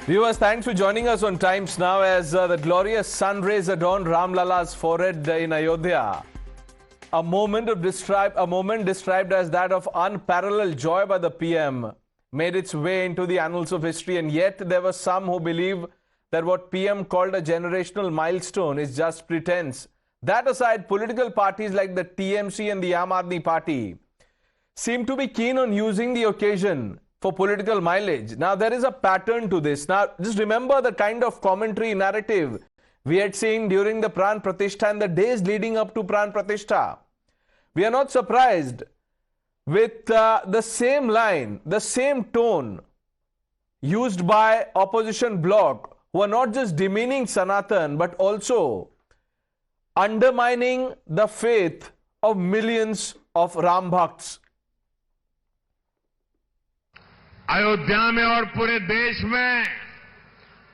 Viewers, thanks for joining us on Times Now as the glorious sun rays adorn Ram Lala's forehead in Ayodhya. A moment described as that of unparalleled joy by the PM made its way into the annals of history, and yet there were some who believe that what PM called a generational milestone is just pretense. That aside, political parties like the TMC and the Aam Aadmi Party seem to be keen on using the occasion for political mileage. Now, there is a pattern to this. Now, just remember the kind of commentary narrative we had seen during the Pran Pratishtha and the days leading up to Pran Pratishtha. We are not surprised with the same line, the same tone used by opposition bloc, who are not just demeaning Sanatan but also undermining the faith of millions of Ram Bhakts. Ayodhya में और पूरे देश में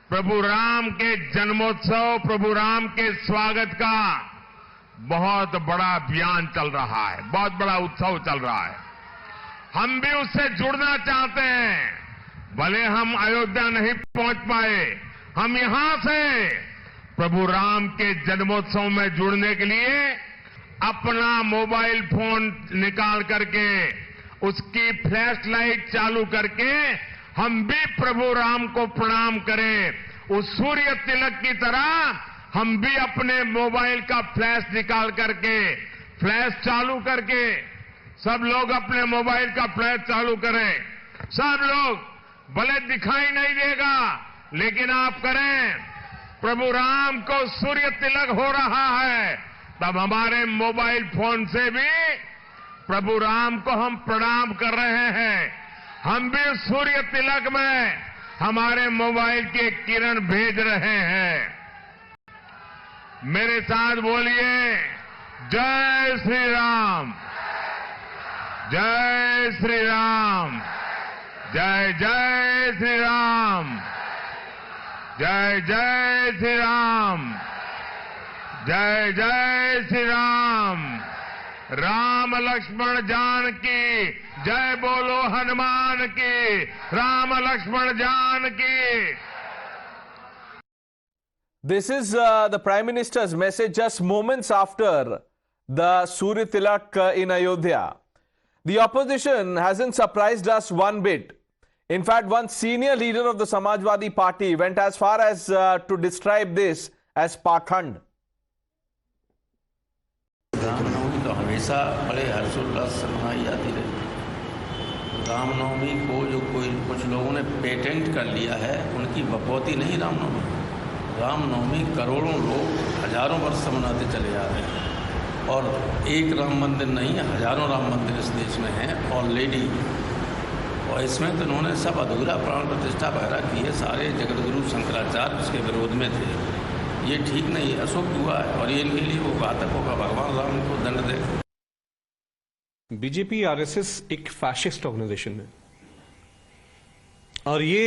प्रभु राम के जन्मोत्सव, प्रभु राम के स्वागत का बहुत बड़ा अभियान चल रहा है, बहुत बड़ा उत्सव चल रहा है। हम भी उससे जुड़ना चाहते हैं। भले हम अयोध्या नहीं पहुंच पाए, हम यहां से प्रभु राम के जन्मोत्सव में जुड़ने के लिए अपना मोबाइल फोन निकाल करके उसकी फ्लैश लाइट चालू करके हम भी प्रभु राम को प्रणाम करें। उस सूर्य तिलक की तरह हम भी अपने मोबाइल का फ्लैश निकाल करके, फ्लैश चालू करके, सब लोग अपने मोबाइल का फ्लैश चालू करें। सब लोग, भले दिखाई नहीं देगा लेकिन आप करें। प्रभु राम को सूर्य तिलक हो रहा है, तब हमारे मोबाइल फोन से भी प्रभु राम को हम प्रणाम कर रहे हैं। हम भी सूर्य तिलक में हमारे मोबाइल के किरण भेज रहे हैं। मेरे साथ बोलिए, जय श्री राम, जय श्री राम, जय जय श्री राम, जय जय श्री राम, जय जय श्री राम। राम लक्ष्मण जानकी, जय बोलो हनुमान की, Ram Lakshman Janaki. This is the Prime Minister's message just moments after the Surya Tilak in Ayodhya. The opposition hasn't surprised us one bit. In fact, one senior leader of the Samajwadi Party went as far as to describe this as pakhand. Ramnavami तो हमेशा बड़े हर्षोल्लास से मनाई जाती रही। रामनवमी को जो कुछ लोगों ने पेटेंट कर लिया है, उनकी बपौती नहीं रामनवमी। रामनवमी करोड़ों लोग हजारों वर्ष से मनाते चले आ रहे हैं और एक राम मंदिर नहीं, हजारों राम मंदिर इस देश में हैं ऑलरेडी। और इसमें तो उन्होंने सब अधूरा प्राण प्रतिष्ठा वगैरह की है। सारे जगतगुरु शंकराचार्य उसके विरोध में थे। ये ठीक नहीं है, अशुभ हुआ है और ये इनके लिए वो घातक होगा। भगवान राम को दंड दे। बीजेपी आरएसएस एक फैशिस्ट ऑर्गेनाइजेशन है और ये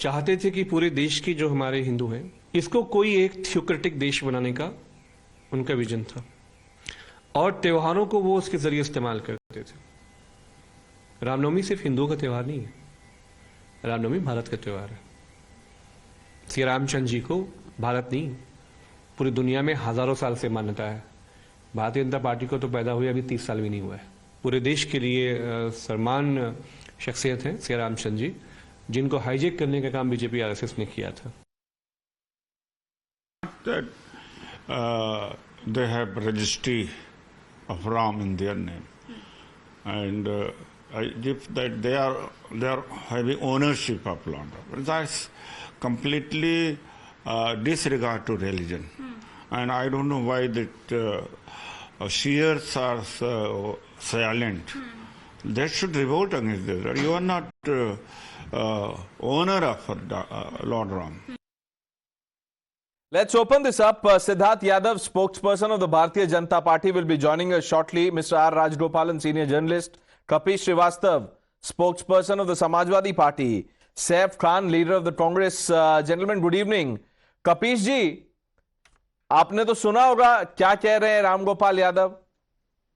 चाहते थे कि पूरे देश के जो हमारे हिंदू हैं, इसको कोई एक थियोक्रेटिक देश बनाने का उनका विजन था और त्योहारों को वो उसके जरिए इस्तेमाल करते थे। रामनवमी सिर्फ हिंदुओं का त्यौहार नहीं है, रामनवमी भारत का त्यौहार है। श्री रामचंद्र जी को भारत नहीं, पूरी दुनिया में हजारों साल से मान्यता है। भारतीय जनता पार्टी को तो पैदा हुए अभी 30 साल भी नहीं हुआ है। पूरे देश के लिए सम्मान शख्सियत हैं श्री रामचंद्र जी, जिनको हाईजेक करने का काम बीजेपी आरएसएस ने किया था। They have registry of Ram in their name, and if that they are having ownership of land, that's completely disregard to religion. And I don't know why that Shiites are silent. They should revolt against this. You are not owner of Lord Ram. Let's open this up. Siddharth Yadav, spokesperson of the Bharatiya Janata Party, will be joining us shortly. Mr. R. Rajgopalan, senior journalist. Kapish Srivastav, spokesperson of the Samajwadi Party. Saif Khan, leader of the Congress. Gentlemen, good evening. कपीश जी, आपने तो सुना होगा क्या कह रहे हैं रामगोपाल यादव।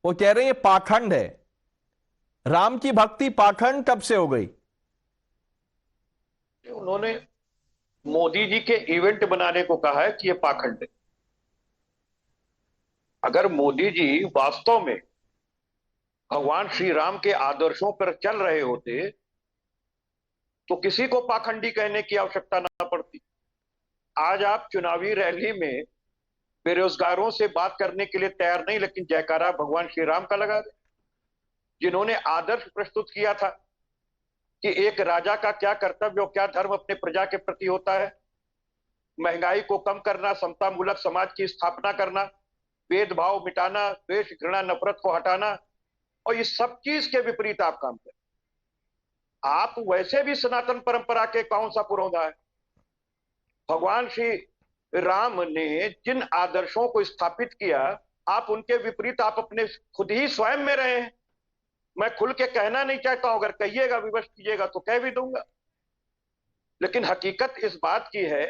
वो कह रहे हैं पाखंड है। राम की भक्ति पाखंड कब से हो गई? उन्होंने मोदी जी के इवेंट बनाने को कहा है कि ये पाखंड है। अगर मोदी जी वास्तव में भगवान श्री राम के आदर्शों पर चल रहे होते तो किसी को पाखंडी कहने की आवश्यकता ना पड़ती। आज आप चुनावी रैली में बेरोजगारों से बात करने के लिए तैयार नहीं, लेकिन जयकारा भगवान श्री राम का लगा रहे। जिन्होंने आदर्श प्रस्तुत किया था कि एक राजा का क्या कर्तव्य और क्या धर्म अपने प्रजा के प्रति होता है, महंगाई को कम करना, समतामूलक समाज की स्थापना करना, भेदभाव मिटाना, द्वेष घृणा नफरत को हटाना, और इस सब चीज के विपरीत आप काम करें। आप वैसे भी सनातन परंपरा के कौन सा पुरोधा है? भगवान श्री राम ने जिन आदर्शों को स्थापित किया, आप उनके विपरीत आप अपने खुद ही स्वयं में रहे हैं। मैं खुल के कहना नहीं चाहता हूं, अगर कहिएगा विवश कीजिएगा तो कह भी दूंगा, लेकिन हकीकत इस बात की है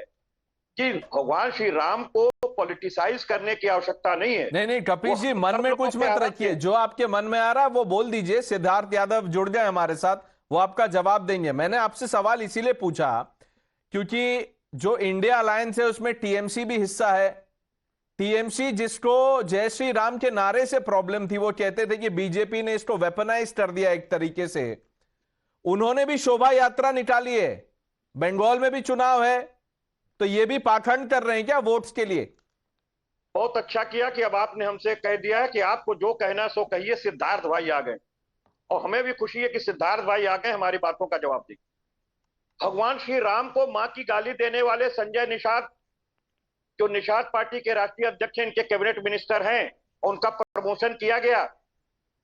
कि भगवान श्री राम को पॉलिटिसाइज करने की आवश्यकता नहीं है। नहीं कपिल जी, मन में कुछ मत रखिए, जो आपके मन में आ रहा है वो बोल दीजिए। सिद्धार्थ यादव जुड़ गए हमारे साथ, वो आपका जवाब देंगे। मैंने आपसे सवाल इसीलिए पूछा क्योंकि जो इंडिया अलायंस है उसमें टीएमसी भी हिस्सा है। टीएमसी जिसको जय श्री राम के नारे से प्रॉब्लम थी, वो कहते थे कि बीजेपी ने इसको वेपनाइज कर दिया एक तरीके से। उन्होंने भी शोभा यात्रा निकाली है, बंगाल में भी चुनाव है, तो ये भी पाखंड कर रहे हैं क्या वोट्स के लिए? बहुत अच्छा किया कि अब आपने हमसे कह दिया है कि आपको जो कहना सो कहिए। सिद्धार्थ भाई आ गए और हमें भी खुशी है कि सिद्धार्थ भाई आ गए हमारी बातों का जवाब दें। भगवान श्री राम को मां की गाली देने वाले संजय निषाद, जो निषाद पार्टी के राष्ट्रीय अध्यक्ष हैं, इनके कैबिनेट मिनिस्टर हैं, उनका प्रमोशन किया गया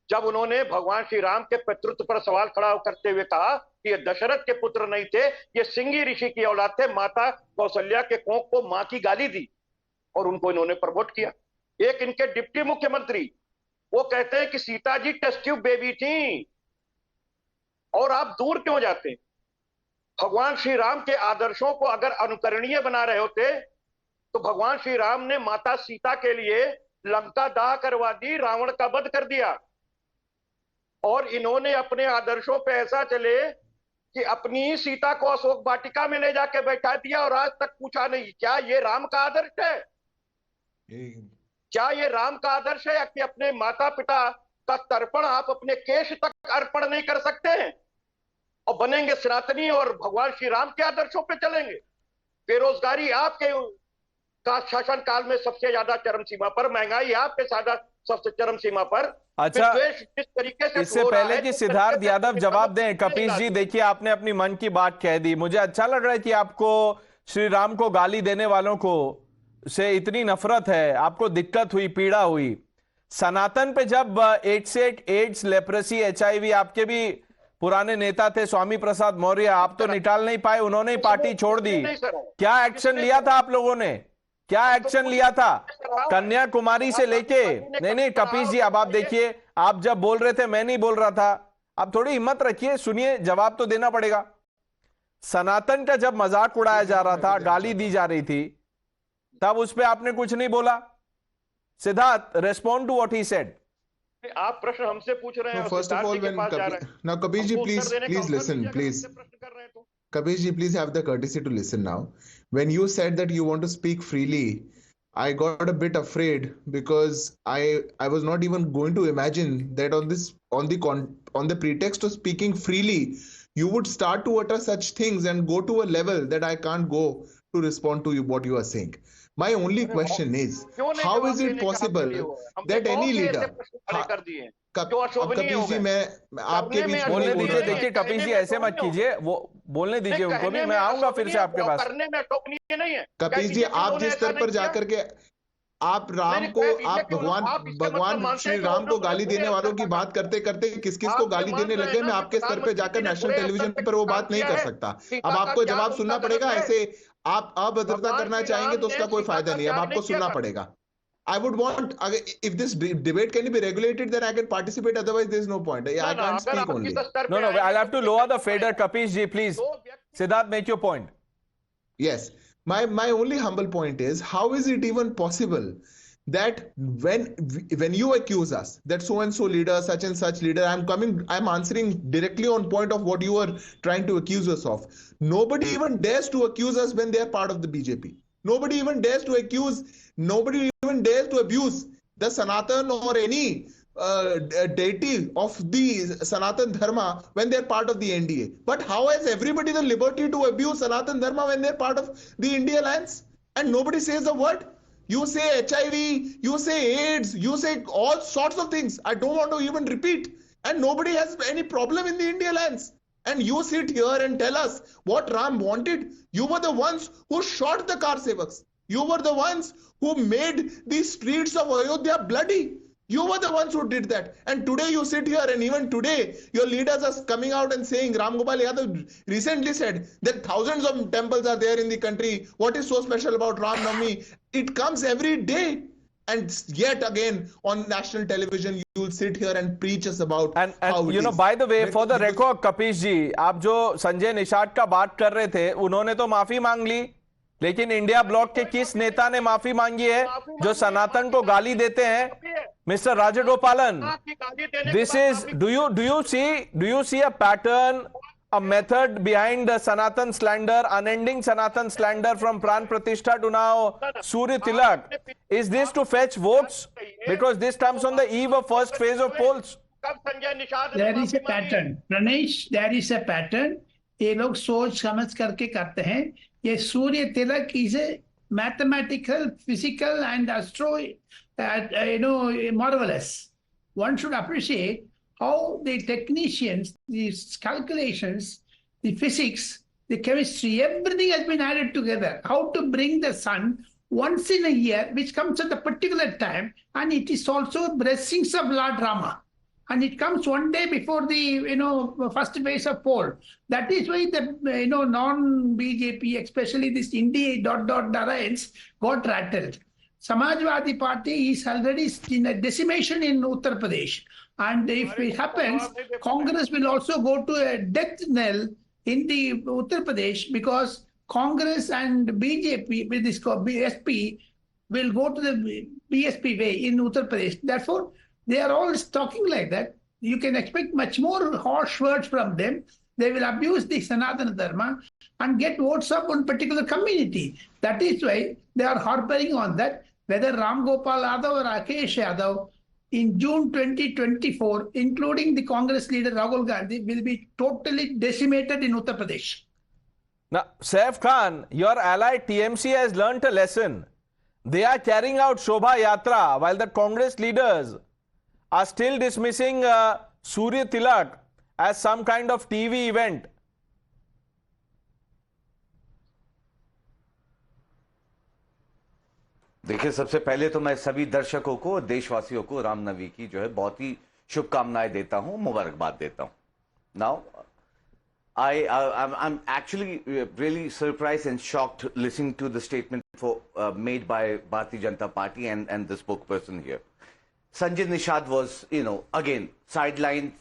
जब उन्होंने भगवान श्री राम के पितृत्व पर सवाल खड़ा करते हुए कहा कि ये दशरथ के पुत्र नहीं थे, ये सिंगी ऋषि की औलाद थे। माता कौशल्या के कोख को मां की गाली दी और उनको इन्होंने प्रमोट किया। एक इनके डिप्टी मुख्यमंत्री, वो कहते हैं कि Sita ji test tube baby थी। और आप दूर क्यों जाते? भगवान श्री राम के आदर्शों को अगर अनुकरणीय बना रहे होते तो भगवान श्री राम ने माता सीता के लिए लंका दाह करवा दी, रावण का वध कर दिया। और इन्होंने अपने आदर्शों पे ऐसा चले कि अपनी ही सीता को अशोक वाटिका में ले जाके बैठा दिया और आज तक पूछा नहीं क्या ये राम का आदर्श है? क्या ये राम का आदर्श है कि अपने माता पिता का तर्पण आप अपने केश तक अर्पण नहीं कर सकते हैं और बनेंगे सनातनी और भगवान श्री राम के आदर्शों पे चलेंगे? बेरोजगारी आपके का शासन काल में सबसे ज्यादा चरम सीमा पर, महंगाई आपके ज्यादा सबसे चरम सीमा पर। अच्छा, जिस तरीके से इससे पहले कि सिद्धार्थ यादव जवाब दें, कपिल जी देखिए, आपने अपनी मन की बात कह दी। मुझे अच्छा लग रहा है कि आपको श्री राम को गाली देने वालों को से इतनी नफरत है, आपको दिक्कत हुई, पीड़ा हुई। सनातन पे जब एड्स, लेप्रेसी, HIV, आपके भी पुराने नेता थे स्वामी प्रसाद मौर्य, आप तो निकाल नहीं पाए, उन्होंने ही पार्टी छोड़ दी। क्या एक्शन लिया था आप लोगों ने? क्या एक्शन लिया था? कन्याकुमारी से लेके, नहीं कपिल जी, अब आप देखिए, आप जब बोल रहे थे मैं नहीं बोल रहा था, आप थोड़ी हिम्मत रखिए, सुनिए, जवाब तो देना पड़ेगा। सनातन का जब मजाक उड़ाया जा रहा था, गाली दी जा रही थी, तब उस पर आपने कुछ नहीं बोला। Siddharth, respond to what he said. आप प्रश्न हमसे पूछ रहे हैं। First of all, now Kabir ji, please listen, please. Kabir ji, please have the courtesy to listen now. When you said that you want to speak freely, I got a bit afraid because I was not even going to imagine that on the pretext of speaking freely, you would start to utter such things and go to a level that I can't go to respond to what you are saying. My only question is, how is it possible that any leader, Kapil ji, मैं आपके बीच बोलने दीजिए। देखिए कपिल जी, ऐसे मत कीजिए, वो बोलने दीजिए उनको भी, मैं आऊंगा फिर से आपके पास। कपिल जी, आप जिस स्तर पर जाकर के आप राम को, आप भगवान श्री राम को गाली देने वालों की बात करते करते किस किस को गाली देने लगे, मैं आपके स्तर पर जाकर नेशनल टेलीविजन पर वो बात नहीं कर सकता। अब आपको जवाब सुनना पड़ेगा। ऐसे आप अभद्रता करना चाहेंगे तो उसका कोई फायदा नहीं है, अब आपको सुनना पड़ेगा। I would want, if this debate can be regulated, then I can participate. Otherwise, there is no point. I can't speak only. No, I'll have to lower the fader. Kapish ji, please. Siddharth, make your point. Yes. My only humble point is, how is it even possible that when you accuse us that so and so leader, such and such leader, I'm answering directly on point of what you are trying to accuse us of. Nobody even dares to accuse us when they are part of the BJP. Nobody even dares to abuse the Sanatan or any deity of the Sanatan Dharma when they're part of the NDA. But how has everybody the liberty to abuse Sanatan Dharma when they're part of the India Alliance? And nobody says a word. You say HIV, you say AIDS, you say all sorts of things. I don't want to even repeat. And nobody has any problem in the India Alliance. And you sit here and tell us what Ram wanted. You were the ones who shot the car sevaks. You were the ones who made the streets of Ayodhya bloody. You were the ones who did that. And today you sit here, and even today your leaders are coming out and saying, Ram Gopal Yadav recently said that thousands of temples are there in the country. What is so special about Ram Navami? It comes every day. And yet again on national television you will sit here and preach us about and how you know, by the way, for the record, Kapish ji, आप जो संजय निषाद का बात कर रहे थे, उन्होंने तो माफी मांग ली, लेकिन इंडिया ब्लॉक के किस नेता ने माफी मांगी है जो सनातन को गाली देते हैं? Mister Rajagopalan, this is, do you see a pattern, a method behind the Sanatan slander, unending Sanatan slander from Pran Pratishtha to now Surya Tilak? Is this to fetch votes? Because this comes on the eve of first phase of polls. There is a pattern, Pranesh. There is a pattern. ये लोग सोच समझ करके करते हैं. ये सूर्य तिलक is a mathematical, physical, and astro, marvelous. One should appreciate how the technicians, the calculations, the physics, the chemistry, everything has been added together. How to bring the sun once in a year, which comes at a particular time, and it is also blessings of Lord Rama. And it comes one day before the first phase of poll. That is why the non-BJP, especially this India alliance, got rattled. Samajwadi Party is already in a decimation in Uttar Pradesh. And if it happens, Congress will also go to a death knell in the Uttar Pradesh, because Congress and BJP with this BSP will go to the BSP way in Uttar Pradesh. Therefore, they are all talking like that. You can expect much more harsh words from them. They will abuse the Sanatana Dharma and get votes of one particular community. That is why they are harping on that. Whether Ram Gopal Yadav or Akhilesh Yadav in June 2024, including the Congress leader Rahul Gandhi, will be totally decimated in Uttar Pradesh. Now, Saif Khan, your ally TMC has learnt a lesson. They are carrying out Shobha Yatra while the Congress leaders are still dismissing Surya Tilak as some kind of TV event. देखिए, सबसे पहले तो मैं सभी दर्शकों को, देशवासियों को रामनवमी की जो है बहुत ही शुभकामनाएं देता हूं, मुबारकबाद देता हूं. Now, I'm actually really surprised and shocked listening to the statement made by Bharatiya Janata Party and the spokesperson here. Sanjay Nishad was, again, sidelined,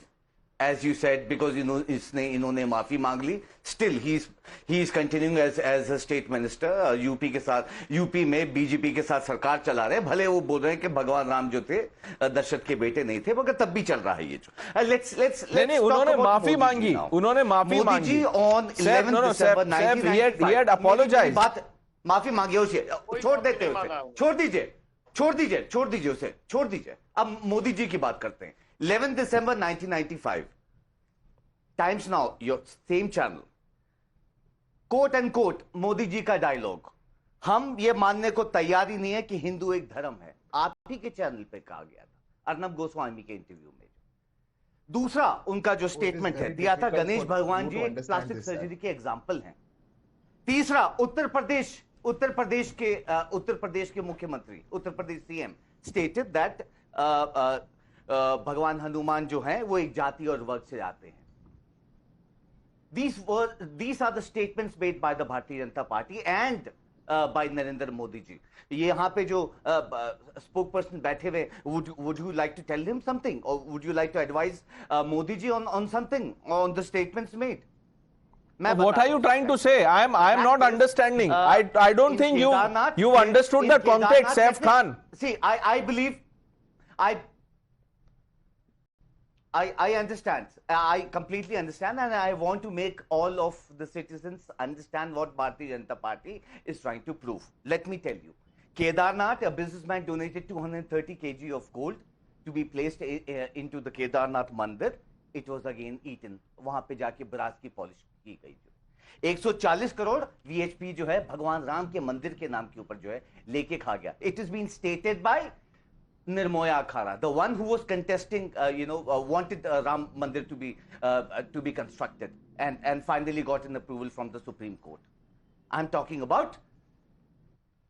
as you said, because, इन्होंने माफी मांग ली. Still, he is continuing as a state minister. UP में BJP के साथ सरकार चला रहे. भले वो बोल रहे हैं कि भगवान राम जो थे दशरथ के बेटे नहीं थे, मगर तब भी चल रहा है ये जो. Let's नहीं, उन्होंने माफी मांगी. उन्होंने माफी मांगी. Modi ji on 11 December 1995 he had apologized. माफी मांगी उसे. छोड़ देते उसे. छोड़ दीजिए. अब मोदी जी की बात करते हैं. 11 December 1995, Times Now, your same channel, quote unquote, Modi ji का डायलॉग, हम ये मानने को तैयार ही नहीं है कि हिंदू एक धर्म है. आप ही के चैनल पे कहा गया था, अर्नब गोस्वामी के इंटरव्यू में. दूसरा उनका जो स्टेटमेंट है दिया था, गणेश भगवान जी प्लास्टिक सर्जरी के एग्जाम्पल हैं. तीसरा, उत्तर प्रदेश के मुख्यमंत्री, Uttar Pradesh CM stated that भगवान हनुमान जो हैं वो एक जाति और वर्ग से आते हैं. These are the statements made by the Bharatiya Janata Party and by Narendra Modi ji. यहाँ पे जो spokesperson बैठे हुए, would you like to tell him something, or would you like to advise Modi ji on something, on the statements made? What are you trying to say? I am not understanding. I don't think you understood the context, Saif Khan. See, I believe, I understand. I completely understand, and I want to make all of the citizens understand what Bharatiya Janata Party is trying to prove. Let me tell you, Kedarnath, a businessman donated 230 kg of gold to be placed into the Kedarnath Mandir. It was again eaten. वहां पे जाके brass की polish की गई थी. 140 crore VHP जो है भगवान राम के मंदिर के नाम के ऊपर जो है लेके खा गया. It is being stated by Nirmoya Akhara, the one who was contesting, wanted Ram Mandir to be constructed, and finally got an approval from the Supreme Court. I'm talking about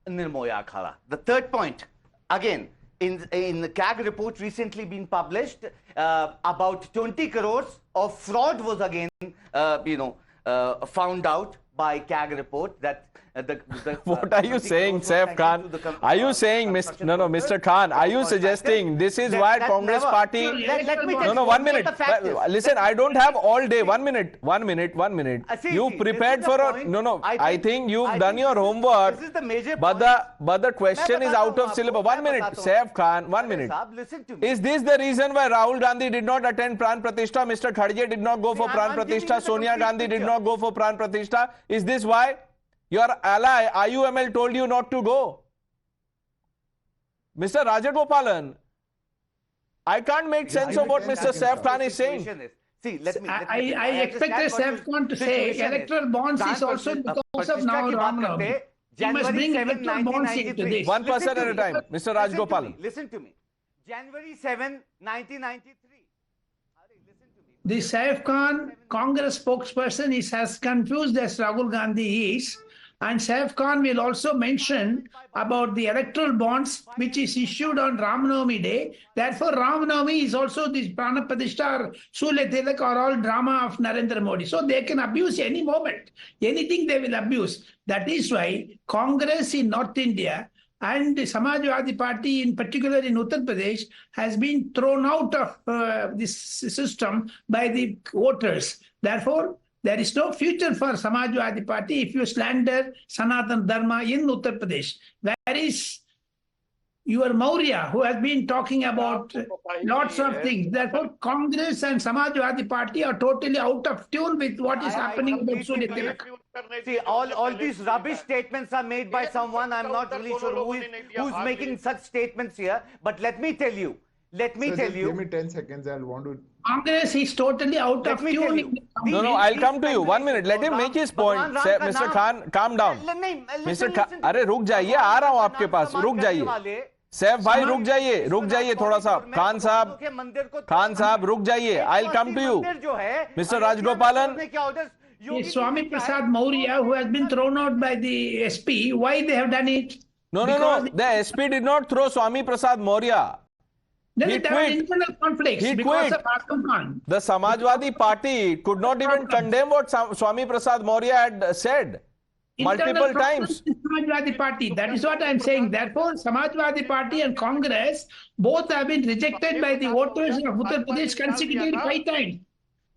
Nirmoya Akhara. The third point, again, in the CAG report recently been published, about 20 crores of fraud was again, found out by CAG report that what are you saying, Saif Khan? Are you saying, Mr. Khan, are you suggesting this is why Congress party... Let me tell No, 1 minute. Listen, I don't have all day. 1 minute. You prepared for a... No, I think you've done your homework. This is the major but the question is out of syllabus. 1 minute. Saif Khan, 1 minute. Listen to me. Is this the reason why Rahul Gandhi did not attend Pran Pratishtha? Mr. Khadge did not go for Pran Pratishtha? Sonia Gandhi did not go for Pran Pratishtha? Is this why? Your ally, IUML, told you not to go. Mr. Rajagopalan, I can't make sense of what Mr. Saif Khan is saying. See, I expected Saif Khan to say electoral bonds is also because of now Ram Navami. You must bring electoral bonds into this. One person at a time. Mr. Rajagopalan. Listen to me. January 7, 1993. The Saif Khan, Congress spokesperson, is as confused as Rahul Gandhi is. And Saif Khan will also mention about the electoral bonds which is issued on Ram Navami Day. Therefore, Ram Navami is also this Prana Pratishtha or Sule Tilak are all drama of Narendra Modi. So they can abuse any moment. Anything they will abuse. That is why Congress in North India and the Samajwadi Party, in particular in Uttar Pradesh, has been thrown out of this system by the voters. Therefore, there is no future for Samajwadi Party if you slander Sanatan Dharma in Uttar Pradesh. Where is your Maurya, who has been talking about lots of things? Therefore, Congress and Samajwadi Party are totally out of tune with what is happening about Surya Tilak. See, all these rubbish statements are made by someone. I'm not really sure who's making such statements here. But let me tell you. Give me 10 seconds. I'll want to... Congress is totally out of tune. No, I'll come to you. 1 minute. Let him make his point. Mr. Khan, calm down. Mr. Khan, अरे रुक जाइए, आ रहा हूँ आपके पास. रुक जाइए. सैफ भाई रुक जाइए थोड़ा सा. खान साहब रुक जाइए. I'll come to you. Mr. Rajgopalan. Swami Prasad Maurya, who has been thrown out by the SP, why they have done it? No. The SP did not throw Swami Prasad Maurya. Then there were internal conflicts because of Azam Khan. The Samajwadi Party could not even condemn what Swami Prasad Maurya had said multiple times. Samajwadi Party. That is what I am saying. Therefore, Samajwadi Party and Congress both have been rejected by the voters of Uttar Pradesh consecutively 5 times.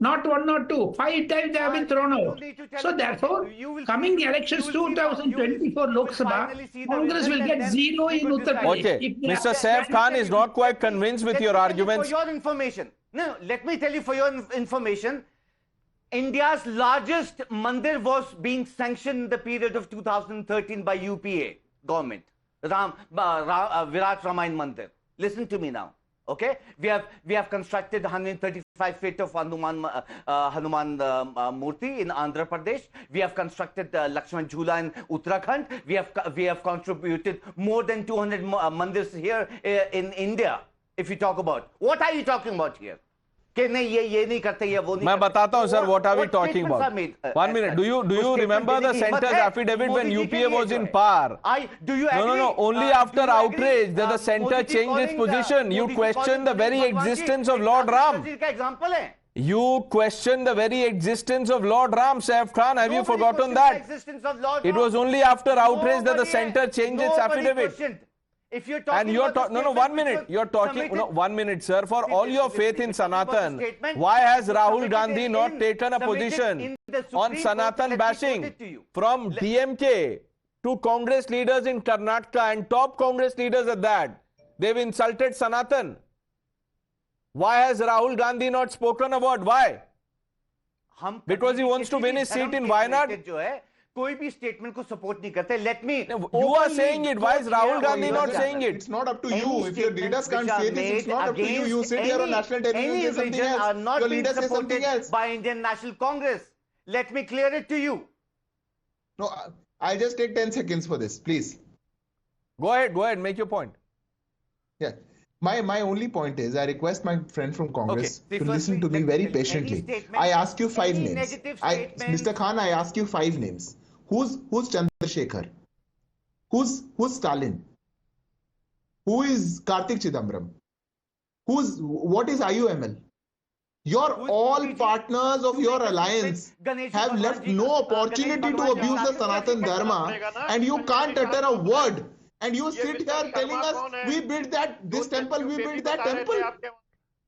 Not 1 or 2. 5 times they have been thrown out. So therefore, coming elections 2024 Lok Sabha, Congress will get 0 in Uttar Pradesh. Okay, Mr. Saif Khan is not quite convinced with your arguments. For your information, let me tell you for your information, India's largest mandir was being sanctioned in the period of 2013 by UPA government, Virat Ramayan Mandir. Listen to me now. Okay, we have constructed 135 feet of Hanuman Murti in Andhra Pradesh. We have constructed Lakshman Jhula in Uttarakhand. We have contributed more than 200 mandirs here in India. If you talk about, what are you talking about here? मैं बताता हूं sir, what are we talking about? 1 minute. Do you remember the center's affidavit when UPA was in power? Do you agree? No. Only after outrage that the center changed its position. You question the very existence of Lord Ram. You question the very existence of Lord Ram, Saif Khan. Have you forgotten that? It was only after outrage that the center changed its affidavit. If you're talking And you're about no, 1 minute. You're talking, no, 1 minute, sir. For all your faith in Sanatan, why has Rahul Gandhi not taken a position on Sanatan bashing from DMK to Congress leaders in Karnataka and top Congress leaders at that? They've insulted Sanatan. Why has Rahul Gandhi not spoken about? Why? Because he wants to win his seat in Wayanad. कोई भी statement को support नहीं करते. Let me. You are saying it. Why is Rahul Gandhi not saying it? It's not up to you. If your leaders can't say this, it's not up to you. You sit here on national television and say something else. Are not Your being leaders say something supported else. by Indian National Congress. Let me clear it to you. No, I'll just take 10 seconds for this, please. Go ahead, make your point. Yeah. My only point is, I request my friend from Congress Okay. to listen to me very patiently. I ask you 5 names. Mr. Khan, I ask you 5 names. Who's Chandrasekhar? Who's Stalin? Who is Kartik Chidambaram? What is IUML? All partners of your alliance have left no opportunity to abuse the Sanatan Dharma, and you can't utter a word. And you sit here telling us, we built this temple, we built that temple.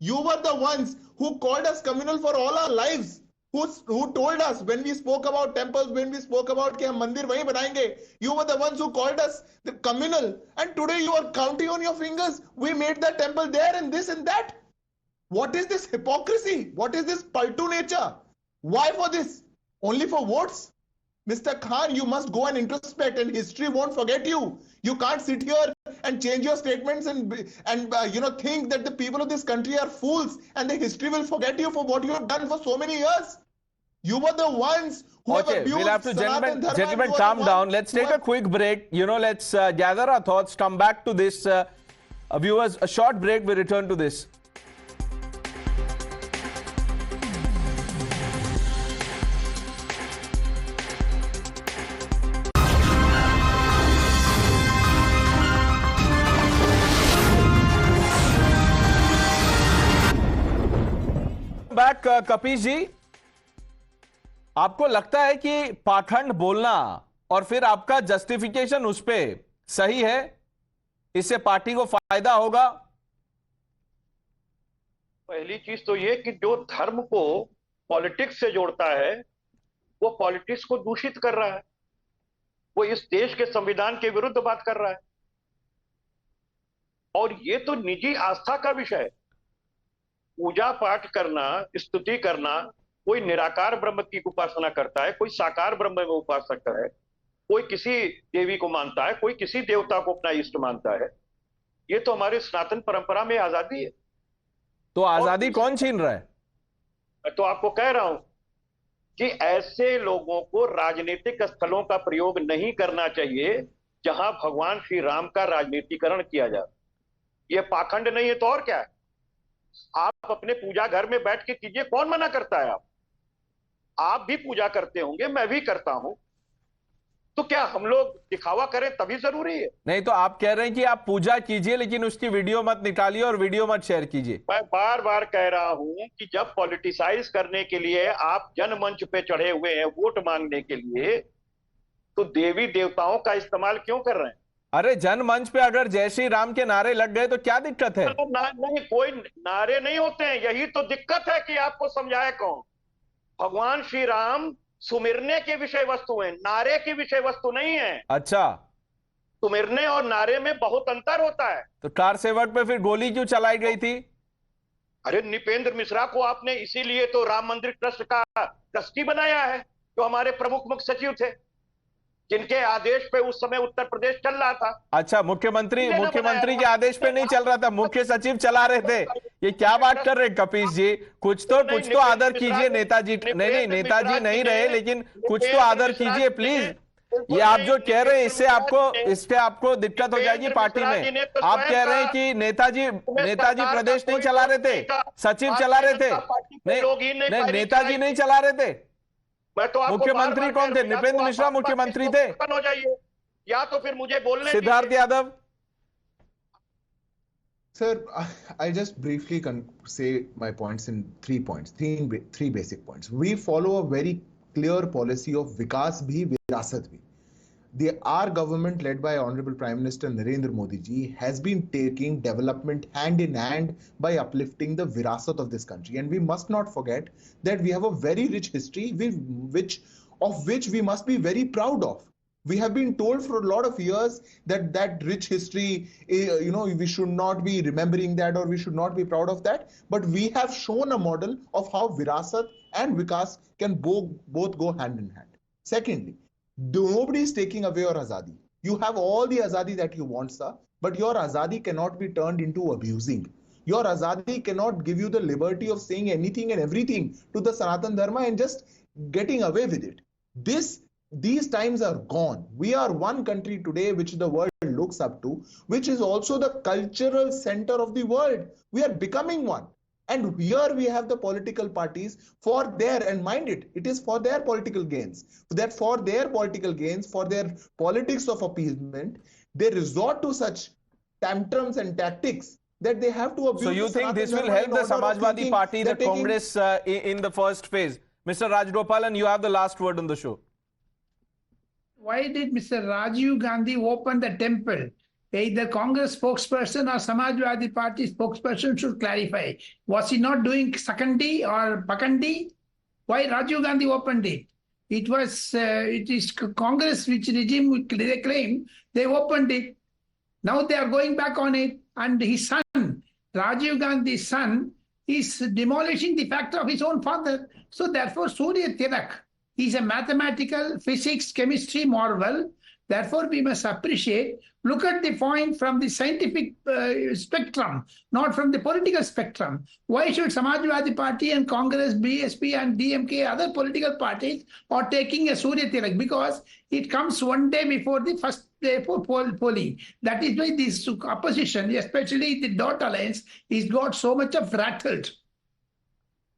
You were the ones who called us communal for all our lives. Who told us when we spoke about temples, when we spoke about कि हम मंदिर वहीं बनाएंगे, you were the ones who called us the communal. And today you are counting on your fingers. We made that temple there and this and that. What is this hypocrisy? What is this paltu nature? Why for this? Only for votes? Mr. Khan, you must go and introspect, and history won't forget you. You can't sit here and change your statements and think that the people of this country are fools and the history will forget you for what you have done for so many years. You were the ones who have abused we'll have to, Sanatan Dharma. gentlemen, calm down. Let's take a quick break. Let's gather our thoughts, come back to this. Viewers, a short break, we return to this. Back Kapish ji, आपको लगता है कि पाखंड बोलना और फिर आपका justification उस पे सही है? इससे पार्टी को फायदा होगा? पहली चीज तो ये कि जो धर्म को पॉलिटिक्स से जोड़ता है वो पॉलिटिक्स को दूषित कर रहा है, वो इस देश के संविधान के विरुद्ध बात कर रहा है, और ये तो निजी आस्था का विषय है। पूजा पाठ करना, स्तुति करना, कोई निराकार ब्रह्म की उपासना करता है, कोई साकार ब्रह्म में उपासक है, कोई किसी देवी को मानता है, कोई किसी देवता को अपना इष्ट मानता है। ये तो हमारे सनातन परंपरा में आजादी है। तो आजादी कौन छीन रहा है? मैं तो आपको कह रहा हूं कि ऐसे लोगों को राजनीतिक स्थलों का प्रयोग नहीं करना चाहिए जहां भगवान श्री राम का राजनीतिकरण किया जाए। ये पाखंड नहीं है तो और क्या है? आप अपने पूजा घर में बैठ के कीजिए, कौन मना करता है? आप भी पूजा करते होंगे, मैं भी करता हूं, तो क्या हम लोग दिखावा करें तभी जरूरी है? नहीं, तो आप कह रहे हैं कि आप पूजा कीजिए लेकिन उसकी वीडियो मत निकालिए और वीडियो मत शेयर कीजिए। मैं बार बार कह रहा हूं कि जब पॉलिटिसाइज करने के लिए आप जनमंच पे चढ़े हुए हैं वोट मांगने के लिए, तो देवी देवताओं का इस्तेमाल क्यों कर रहे हैं? अरे जनमंच पे अगर जय श्री राम के नारे लग गए तो क्या दिक्कत है? नहीं, कोई नारे नहीं होते हैं, यही तो दिक्कत है कि आपको समझाए कौन। भगवान श्री राम सुमिरने के विषय वस्तु हैं, नारे की विषय वस्तु नहीं है। अच्छा, सुमिरने और नारे में बहुत अंतर होता है। तो कार सेवक पे फिर गोली क्यों चलाई गई थी? अरे नृपेंद्र मिश्रा को आपने इसीलिए तो राम मंदिर ट्रस्ट का ट्रस्टी बनाया है, जो हमारे प्रमुख मुख्य सचिव थे, जिनके आदेश पे उस समय उत्तर प्रदेश चल रहा था। अच्छा, मुख्यमंत्री के आदेश पे नहीं चल रहा था, मुख्य सचिव चला रहे थे। ये क्या बात कर रहे हैं कपीश जी? कुछ तो आदर कीजिए नेताजी। नहीं, नेताजी नहीं रहे, लेकिन कुछ तो आदर कीजिए प्लीज। ये आप जो कह रहे हैं इससे आपको दिक्कत हो जाएगी पार्टी में। आप कह रहे हैं कि नेताजी प्रदेश नहीं चला रहे थे, सचिव चला रहे थे। नहीं, नेताजी नहीं चला रहे थे। तो मुख्यमंत्री कौन थे? नृपेंद्र मिश्रा मुख्यमंत्री थे। हो जाइए, या तो फिर मुझे बोलने Siddharth Yadav. Sir, I'll just briefly say my points in 3 points, three basic points. We follow a very clear policy of vikas bhi, virasat bhi. Our government, led by Honorable Prime Minister Narendra Modi ji, has been taking development hand in hand by uplifting the virasat of this country. And we must not forget that we have a very rich history, of which we must be very proud of. We have been told for a lot of years that rich history, we should not be remembering that, or we should not be proud of that. But we have shown a model of how virasat and vikas can both go hand in hand. Secondly, nobody is taking away your azadi. You have all the azadi that you want, sir, but your azadi cannot be turned into abusing. Your azadi cannot give you the liberty of saying anything and everything to the Sanatan Dharma and just getting away with it. These times are gone. We are one country today which the world looks up to, which is also the cultural center of the world. We are becoming one. And here we have the political parties for their, and mind it is for their political gains. That for their political gains, for their politics of appeasement, they resort to such tantrums and tactics that they have to abuse. So you think this will help the Samajwadi Party, the Congress in the first phase? Mr. Rajgopalan, you have the last word on the show. Why did Mr. Rajiv Gandhi open the temple? Either Congress spokesperson or Samajwadi Party spokesperson should clarify. Was he not doing Sakandi or Bakandi? Why Rajiv Gandhi opened it? It is Congress which regime they claim they opened it. Now they are going back on it, and his son, Rajiv Gandhi's son, is demolishing the factory of his own father. So therefore, Surya Tilak is a mathematical, physics, chemistry marvel. Therefore, we must appreciate, look at the point from the scientific spectrum, not from the political spectrum. Why should Samajwadi Party and Congress, BSP and DMK, other political parties are taking a Surya Tilak? Because it comes one day before the first day for polling. That is why this opposition, especially the Dot Alliance, is got so much of rattled.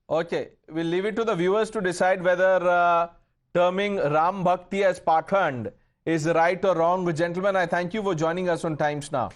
Okay, we'll leave it to the viewers to decide whether terming Ram Bhakti as Pakhand is right or wrong. Gentlemen, I thank you for joining us on Times Now.